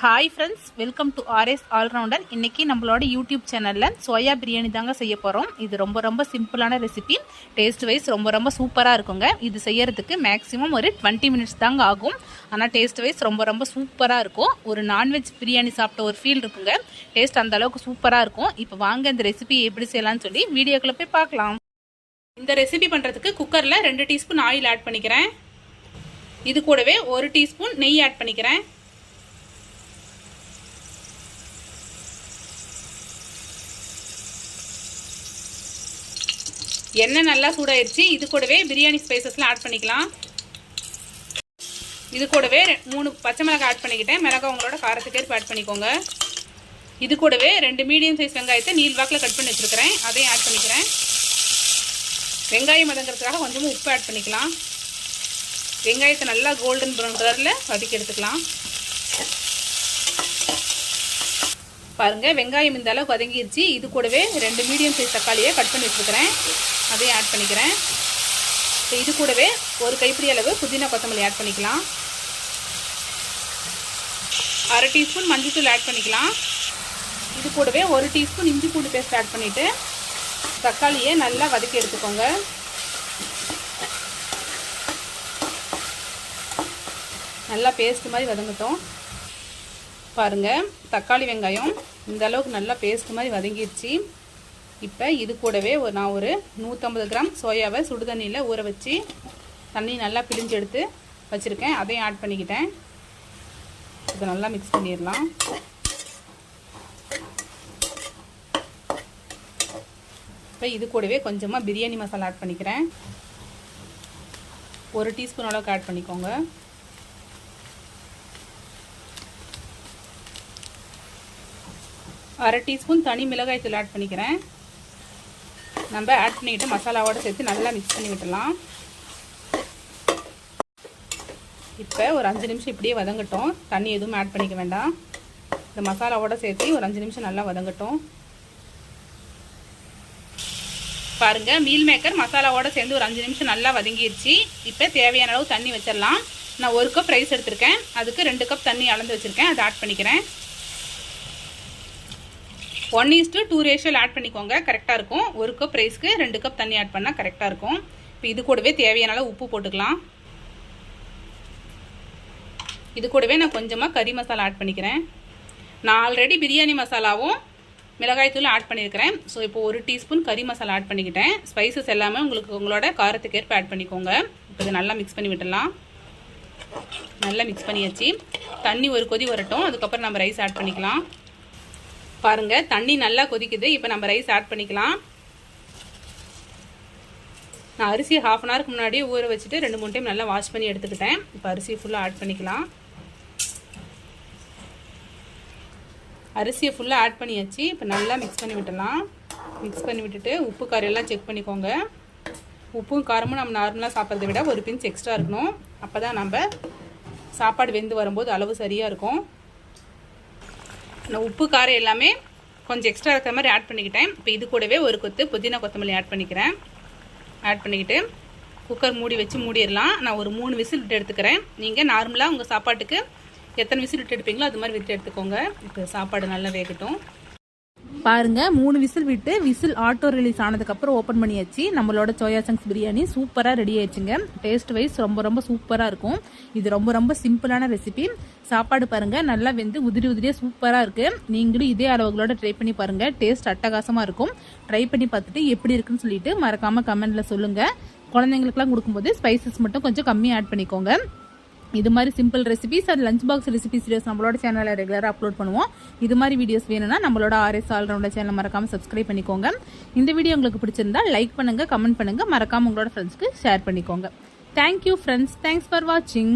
Hi friends, welcome to RS allrounder. இன்றைக்கி நம்மளோட YouTube சேனலில் சோயா பிரியாணி தாங்க செய்ய போகிறோம். இது ரொம்ப சிம்பிளான ரெசிபி. டேஸ்ட் வைஸ் ரொம்ப சூப்பராக இருக்குங்க. இது செய்யறதுக்கு மேக்ஸிமம் ஒரு 20 மினிட்ஸ் தாங்க ஆகும். ஆனால் டேஸ்ட் வைஸ் ரொம்ப சூப்பராக இருக்கும். ஒரு நான்வெஜ் பிரியாணி சாப்பிட்ட ஒரு ஃபீல் இருக்குங்க. டேஸ்ட் அந்த அளவுக்கு சூப்பராக இருக்கும். இப்போ வாங்க இந்த ரெசிபி எப்படி செய்யலாம்னு சொல்லி வீடியோக்குள்ளே போய் பார்க்கலாம். இந்த ரெசிபி பண்ணுறதுக்கு குக்கரில் 2 டீஸ்பூன் ஆயில் ஆட் பண்ணிக்கிறேன். இது கூடவே 1 டீஸ்பூன் நெய் ஆட் பண்ணிக்கிறேன். எண்ணெய் நல்லா சூடாயிருச்சு. இது கூடவே பிரியாணி ஸ்பைசஸ்லாம் ஆட் பண்ணிக்கலாம். இது கூடவே 3 பச்சை மிளகாய் ஆட் பண்ணிக்கிட்டேன். மிளகாய் உங்களோட காரத்துக்கு ஏற்ப ஆட் பண்ணிக்கோங்க. இது கூடவே 2 மீடியம் சைஸ் வெங்காயத்தை நீள் வாக்கில் கட் பண்ணி வச்சுருக்கிறேன். அதையும் ஆட் பண்ணிக்கிறேன். வெங்காயம் வதங்கிறதுக்காக கொஞ்சமாக உப்பு ஆட் பண்ணிக்கலாம். வெங்காயத்தை நல்லா கோல்டன் ப்ரௌன் கலரில் வதக்கி எடுத்துக்கலாம். பாருங்கள், வெங்காயம் இந்த அளவுக்கு வதங்கிருச்சு. இது கூடவே 2 மீடியம் சைஸ் தக்காளியை கட் பண்ணி வச்சுருக்கிறேன். அதையும் ஆட் பண்ணிக்கிறேன். இப்போ இது கூடவே 1 கைப்பிடி அளவு புதினா கொத்தமல்லி ஆட் பண்ணிக்கலாம். 1/2 டீஸ்பூன் மஞ்சள்தூள் ஆட் பண்ணிக்கலாம். இது கூடவே 1 டீஸ்பூன் இஞ்சி பூண்டு பேஸ்ட் ஆட் பண்ணிவிட்டு தக்காளியை நல்லா வதக்கி எடுத்துக்கோங்க. நல்லா பேஸ்ட் மாதிரி வதங்கட்டும். பாருங்கள், தக்காளி வெங்காயம் இந்த அளவுக்கு நல்லா பேஸ்ட் மாதிரி வதங்கிடுச்சு. இப்போ இது கூடவே நான் ஒரு 150 கிராம் சோயாவை சுடுதண்ணியில் ஊற வச்சு தண்ணி நல்லா பிழிஞ்சு எடுத்து வச்சுருக்கேன். அதையும் ஆட் பண்ணிக்கிட்டேன். இதை நல்லா மிக்ஸ் பண்ணிடலாம். இப்போ இது கூடவே கொஞ்சமாக பிரியாணி மசாலா ஆட் பண்ணிக்கிறேன். 1 டீஸ்பூன் அளவுக்கு ஆட் பண்ணிக்கோங்க. அரை டீஸ்பூன் தனி மிளகாய் தூள் ஆட் பண்ணிக்கிறேன். நம்ம ஆட் பண்ணிக்கிட்டு மசாலாவோடு சேர்த்து நல்லா மிக்ஸ் பண்ணி விட்டுடலாம். இப்போ ஒரு 5 நிமிஷம் இப்படியே வதங்கட்டும். தண்ணி எதுவும் ஆட் பண்ணிக்க வேண்டாம். இந்த மசாலாவோடு சேர்த்து ஒரு 5 நிமிஷம் நல்லா வதங்கட்டும். பாருங்கள், மீல் மேக்கர் மசாலாவோடு சேர்ந்து ஒரு 5 நிமிஷம் நல்லா வதங்கிடுச்சு. இப்போ தேவையான அளவு தண்ணி வச்சிடலாம். நான் 1 கப் ரைஸ் எடுத்திருக்கேன். அதுக்கு 2 கப் தண்ணி அளந்து வச்சுருக்கேன். அதை ஆட் பண்ணிக்கிறேன். 1:2 ரேஷியோவில் ஆட் பண்ணிக்கோங்க. கரெக்டாக இருக்கும். 1 கப் ரைஸ்க்கு 2 கப் தண்ணி ஆட் பண்ணால் கரெக்டாக இருக்கும். இப்போ இது கூடவே தேவையான அளவு உப்பு போட்டுக்கலாம். இது கூடவே நான் கொஞ்சமாக கறி மசாலா ஆட் பண்ணிக்கிறேன். நான் ஆல்ரெடி பிரியாணி மசாலாவும் மிளகாய் தூள் ஆட் பண்ணியிருக்கிறேன். ஸோ இப்போ 1 டீஸ்பூன் கறி மசாலா ஆட் பண்ணிக்கிட்டேன். ஸ்பைசஸ் எல்லாமே உங்களோட காரத்துக்கு ஏற்ப ஆட் பண்ணிக்கோங்க. இப்போ இதை நல்லா மிக்ஸ் பண்ணி விட்டுடலாம். நல்லா மிக்ஸ் பண்ணியாச்சு. தண்ணி ஒரு கொதி வரட்டும். அதுக்கப்புறம் நம்ம ரைஸ் ஆட் பண்ணிக்கலாம். பாருங்கள், தண்ணி நல்லா கொதிக்குது. இப்போ நம்ம ரைஸ் ஆட் பண்ணிக்கலாம். நான் அரிசி ½ அன் ஹவருக்கு முன்னாடியே ஊற வச்சுட்டு 2-3 டைம் நல்லா வாஷ் பண்ணி எடுத்துக்கிட்டேன். இப்போ அரிசி ஃபுல்லாக ஆட் பண்ணிக்கலாம். அரிசியை ஃபுல்லாக ஆட் பண்ணியாச்சு. இப்போ நல்லா மிக்ஸ் பண்ணி விட்டுடலாம். மிக்ஸ் பண்ணி விட்டுட்டு உப்பு காரெல்லாம் செக் பண்ணிக்கோங்க. உப்பும் காரமும் நம்ம நார்மலாக சாப்பிட்றத விட ஒரு பிஞ்ச் எக்ஸ்ட்ரா இருக்கணும். அப்போ தான் நம்ம சாப்பாடு வெந்து வரும்போது அளவு சரியாக இருக்கும். நான் உப்பு காரம் எல்லாமே கொஞ்சம் எக்ஸ்ட்ரா இருக்கிற மாதிரி ஆட் பண்ணிக்கிட்டேன். இப்போ இது கூடவே 1 கொத்து புதினா கொத்தமல்லி ஆட் பண்ணிக்கிறேன். ஆட் பண்ணிக்கிட்டு குக்கர் மூடி வச்சு மூடிடலாம். நான் ஒரு 3 விசில் விட்டு எடுத்துக்கிறேன். நீங்கள் நார்மலாக உங்கள் சாப்பாட்டுக்கு எத்தனை விசில் விட்டு எடுப்பீங்களோ அது மாதிரி விட்டு எடுத்துக்கோங்க. இப்போ சாப்பாடு நல்லா வேகட்டும். பாருங்கள், 3 விசில் விட்டு விசில் ஆட்டோ ரிலீஸ் ஆனதுக்கப்புறம் ஓப்பன் பண்ணியாச்சு. நம்மளோட சோயா சங்க்ஸ் பிரியாணி சூப்பராக ரெடி ஆயிடுச்சுங்க. டேஸ்ட் வைஸ் ரொம்ப சூப்பராக இருக்கும். இது ரொம்ப சிம்பிளான ரெசிபி. சாப்பாடு பாருங்கள், நல்லா வெந்து உதிரியாக சூப்பராக இருக்குது. நீங்களும் இதே அளவுகளோட ட்ரை பண்ணி பாருங்கள். டேஸ்ட் அட்டகாசமாக இருக்கும். ட்ரை பண்ணி பார்த்துட்டு எப்படி இருக்குன்னு சொல்லிட்டு மறக்காமல் கமெண்ட்டில் சொல்லுங்கள். குழந்தைங்களுக்குலாம் கொடுக்கும்போது ஸ்பைசஸ் மட்டும் கொஞ்சம் கம்மியாக ஆட் பண்ணிக்கோங்க. இது மாதிரி simple recipes and lunch box recipes videos நம்மளோட சேனலில் ரெகுலராக அப்லோட் பண்ணுவோம். இது மாதிரி வீடியோஸ் வேணும்னா நம்மளோட ஆர்எஸ் ஆல்ரவுண்டர் சேனல் மறக்காமல் சப்ஸ்கிரைப் பண்ணிக்கோங்க. இந்த வீடியோ உங்களுக்கு பிடிச்சிருந்தா லைக் பண்ணுங்கள், கமெண்ட் பண்ணுங்கள். மறக்காமல் உங்களோட ஃப்ரெண்ட்ஸ்க்கு ஷேர் பண்ணிக்கோங்க. Thank you friends. தேங்க்ஸ் ஃபார் வாட்சிங்.